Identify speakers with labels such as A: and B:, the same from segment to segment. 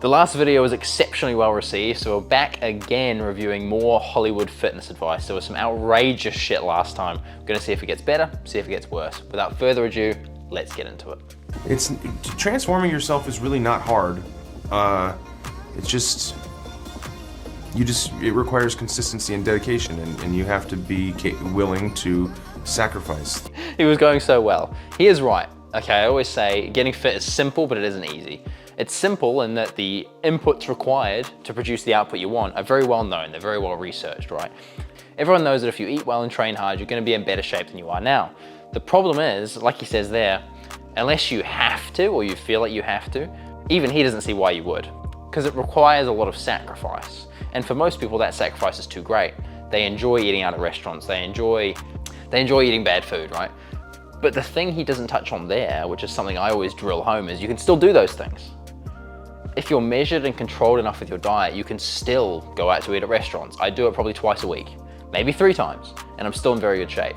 A: The last video was exceptionally well received, so we're back again reviewing more Hollywood fitness advice. There was some outrageous shit last time. We're gonna see if it gets better, see if it gets worse. Without further ado, let's get into it.
B: Transforming yourself is really not hard. It requires consistency and dedication, and you have to be willing to sacrifice.
A: He was going so well. He is right. Okay, I always say getting fit is simple, but it isn't easy. It's simple in that the inputs required to produce the output you want are very well known, they're very well researched, right? Everyone knows that if you eat well and train hard, you're gonna be in better shape than you are now. The problem is, like he says there, unless you have to, or you feel like you have to, even he doesn't see why you would, because it requires a lot of sacrifice. And for most people, that sacrifice is too great. They enjoy eating out at restaurants, they enjoy eating bad food, right? But the thing he doesn't touch on there, which is something I always drill home, is you can still do those things. If you're measured and controlled enough with your diet, you can still go out to eat at restaurants. I do it probably twice a week, maybe 3 times, and I'm still in very good shape.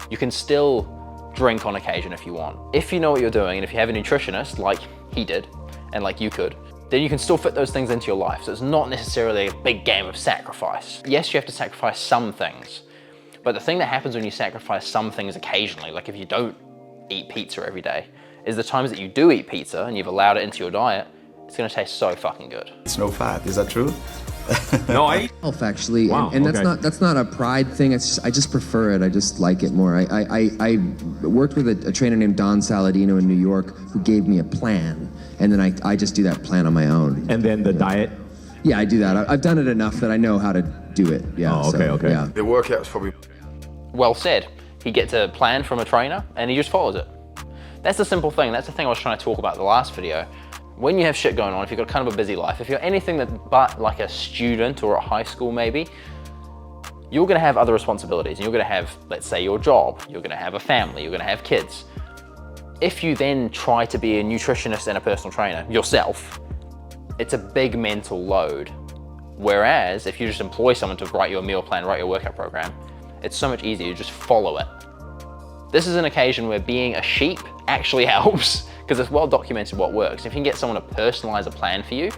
A: You can still drink on occasion if you want. If you know what you're doing, and if you have a nutritionist like he did, and like you could, then you can still fit those things into your life. So it's not necessarily a big game of sacrifice. Yes, you have to sacrifice some things, but the thing that happens when you sacrifice some things occasionally, like if you don't eat pizza every day, is the times that you do eat pizza and you've allowed it into your diet, it's gonna taste so fucking good.
C: It's no fat, is that true?
B: No, I
D: Actually,
C: Wow,
D: and
C: okay.
D: that's not a pride thing. I just prefer it. I just like it more. I worked with a trainer named Don Saladino in New York who gave me a plan, and then I just do that plan on my own.
C: And then the diet?
D: Yeah, I do that. I've done it enough that I know how to do it. Yeah.
C: Oh, okay, okay.
D: Yeah.
B: the workout was probably
A: Well said. He gets a plan from a trainer and he just follows it. That's the simple thing. That's the thing I was trying to talk about in the last video. When you have shit going on, if you've got kind of a busy life, if you're anything but like a student or at high school maybe, you're gonna have other responsibilities and you're gonna have, let's say, your job, you're gonna have a family, you're gonna have kids. If you then try to be a nutritionist and a personal trainer yourself, it's a big mental load. Whereas if you just employ someone to write your meal plan, write your workout program, it's so much easier, you just follow it. This is an occasion where being a sheep actually helps, because it's well documented what works. If you can get someone to personalize a plan for you,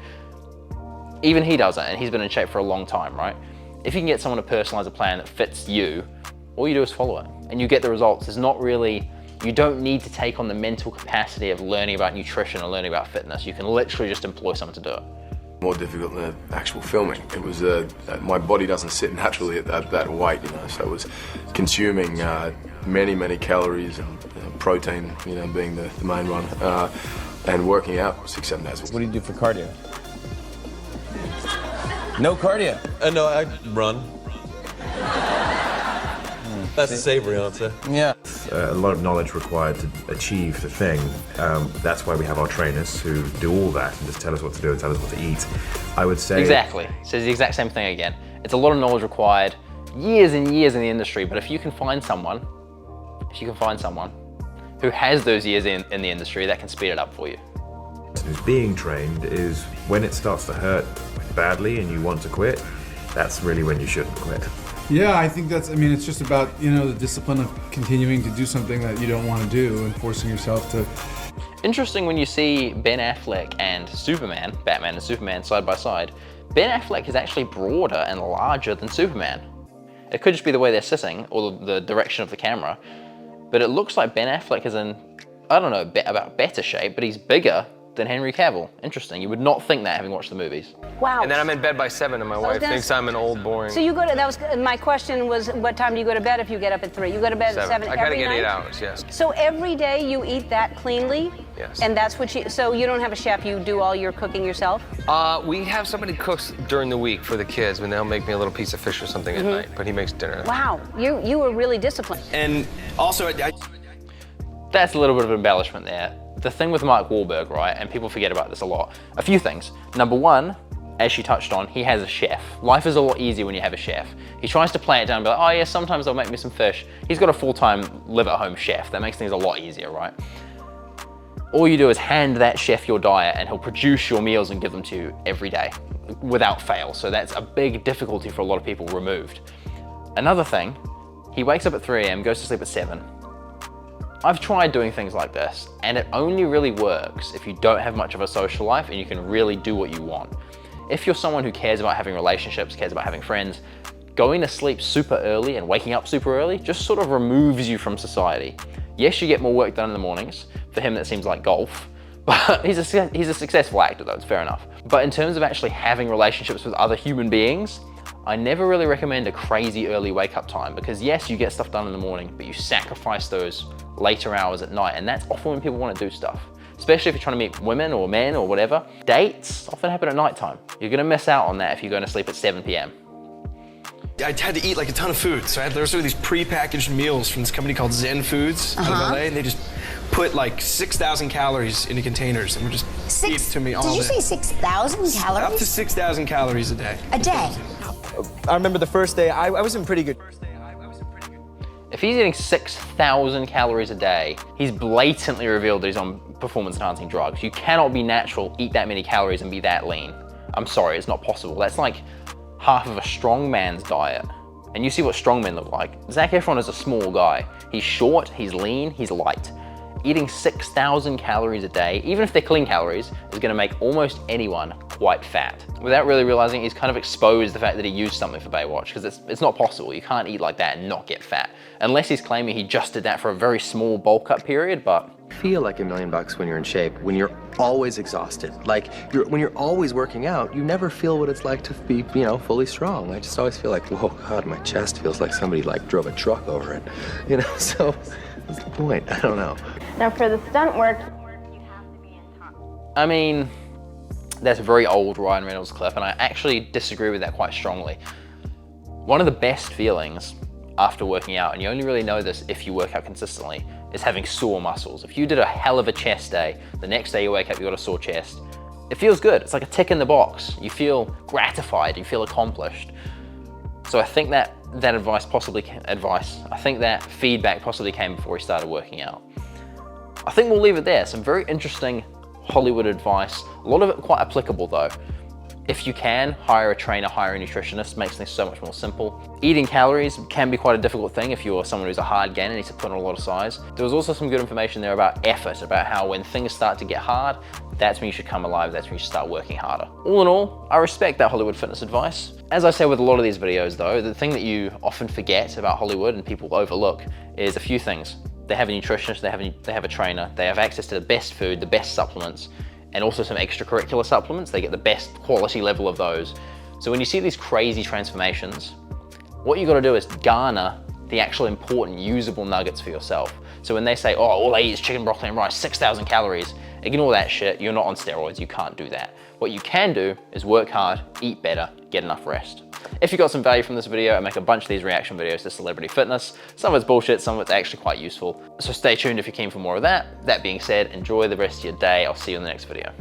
A: even he does it, and he's been in shape for a long time, right? If you can get someone to personalize a plan that fits you, all you do is follow it, and you get the results. There's not really, you don't need to take on the mental capacity of learning about nutrition or learning about fitness. You can literally just employ someone to do it.
B: more difficult than the actual filming. It was my body doesn't sit naturally at that weight, you know, so it was consuming many calories and protein, you know, being the main one, and working out 6-7 days a week.
E: What do you do for cardio? No cardio?
F: No, I run. That's the savory answer.
E: Yeah.
G: A lot of knowledge required to achieve the thing. That's why we have our trainers who do all that and just tell us what to do and tell us what to eat. I would say...
A: Exactly. Says the exact same thing again. It's a lot of knowledge required, years and years in the industry, but if you can find someone who has those years in the industry, that can speed it up for you.
G: Who's being trained is when it starts to hurt badly and you want to quit, that's really when you shouldn't quit.
H: Yeah, I think that's, I mean, it's just about, you know, the discipline of continuing to do something that you don't want to do and forcing yourself to.
A: Interesting when you see Ben Affleck and Superman, Batman and Superman side by side. Ben Affleck is actually broader and larger than Superman. It could just be the way they're sitting or the direction of the camera, but it looks like Ben Affleck is in, I don't know about better shape, but he's bigger than Henry Cavill. Interesting. You would not think that having watched the movies.
I: Wow.
F: And then I'm in bed by 7 and my wife thinks I'm an old boring.
I: So you go to, that was, my question was, what time do you go to bed if you get up at 3? You go to bed at 7
F: I gotta
I: every
F: get
I: night?
F: 8 hours, yes.
I: So every day you eat that cleanly?
F: Yes.
I: And that's what you, so you don't have a chef, you do all your cooking yourself?
F: We have somebody cooks during the week for the kids, and they'll make me a little piece of fish or something at night, but he makes dinner.
I: Wow, you were really disciplined.
F: And also,
A: That's a little bit of embellishment there. The thing with Mark Wahlberg, right, and people forget about this a lot, a few things. Number one, as she touched on, he has a chef. Life is a lot easier when you have a chef. He tries to play it down and be like, oh yeah, sometimes they'll make me some fish. He's got a full-time live-at-home chef. That makes things a lot easier, right? All you do is hand that chef your diet and he'll produce your meals and give them to you every day without fail. So that's a big difficulty for a lot of people removed. Another thing, he wakes up at 3 a.m., goes to sleep at 7. I've tried doing things like this, and it only really works if you don't have much of a social life and you can really do what you want. If you're someone who cares about having relationships, cares about having friends, going to sleep super early and waking up super early just sort of removes you from society. Yes, you get more work done in the mornings. For him, that seems like golf. But he's a successful actor though, it's fair enough. But in terms of actually having relationships with other human beings, I never really recommend a crazy early wake up time, because yes, you get stuff done in the morning, but you sacrifice those later hours at night, and that's often when people want to do stuff. Especially if you're trying to meet women or men or whatever. Dates often happen at nighttime. You're gonna miss out on that if you're going to sleep at 7 p.m.
E: I had to eat like a ton of food, so there were sort of these pre-packaged meals from this company called Zen Foods out of LA, and they just put like 6,000 calories into containers and would just feed it to me all day.
J: Did you say 6,000 calories?
E: Up to 6,000 calories a day.
J: A day?
K: I remember the first day, I was in pretty good.
A: If he's eating 6,000 calories a day, he's blatantly revealed that he's on performance-enhancing drugs. You cannot be natural, eat that many calories and be that lean. I'm sorry, it's not possible. That's like half of a strong man's diet. And you see what strong men look like. Zac Efron is a small guy. He's short, he's lean, he's light. Eating 6,000 calories a day, even if they're clean calories, is gonna make almost anyone quite fat. Without really realizing, he's kind of exposed the fact that he used something for Baywatch, because it's not possible. You can't eat like that and not get fat. Unless he's claiming he just did that for a very small bulk up period, but.
L: Feel like $1 million when you're in shape, when you're always exhausted. Like, when you're always working out, you never feel what it's like to be, you know, fully strong. I just always feel like, oh God, my chest feels like somebody like drove a truck over it. You know, so what's the point? I don't know.
M: Now for the stunt work,
A: I mean, that's a very old Ryan Reynolds clip, and I actually disagree with that quite strongly. One of the best feelings after working out, and you only really know this if you work out consistently, is having sore muscles. If you did a hell of a chest day, the next day you wake up, you got a sore chest, it feels good. It's like a tick in the box. You feel gratified, you feel accomplished. So I think that I think that feedback possibly came before he started working out. I think we'll leave it there. Some very interesting Hollywood advice. A lot of it quite applicable though. If you can, hire a trainer, hire a nutritionist, makes things so much more simple. Eating calories can be quite a difficult thing if you're someone who's a hard gainer and needs to put on a lot of size. There was also some good information there about effort, about how when things start to get hard, that's when you should come alive, that's when you should start working harder. All in all, I respect that Hollywood fitness advice. As I say with a lot of these videos though, the thing that you often forget about Hollywood and people overlook is a few things. They have a nutritionist, they have a trainer, they have access to the best food, the best supplements, and also some extracurricular supplements. They get the best quality level of those. So when you see these crazy transformations, what you gotta do is garner the actual important usable nuggets for yourself. So when they say, oh, all I eat is chicken, broccoli, and rice, 6,000 calories, ignore that shit. You're not on steroids, you can't do that. What you can do is work hard, eat better, get enough rest. If you got some value from this video, I make a bunch of these reaction videos to celebrity fitness. Some of it's bullshit, some of it's actually quite useful. So stay tuned if you're keen for more of that. That being said, enjoy the rest of your day. I'll see you in the next video.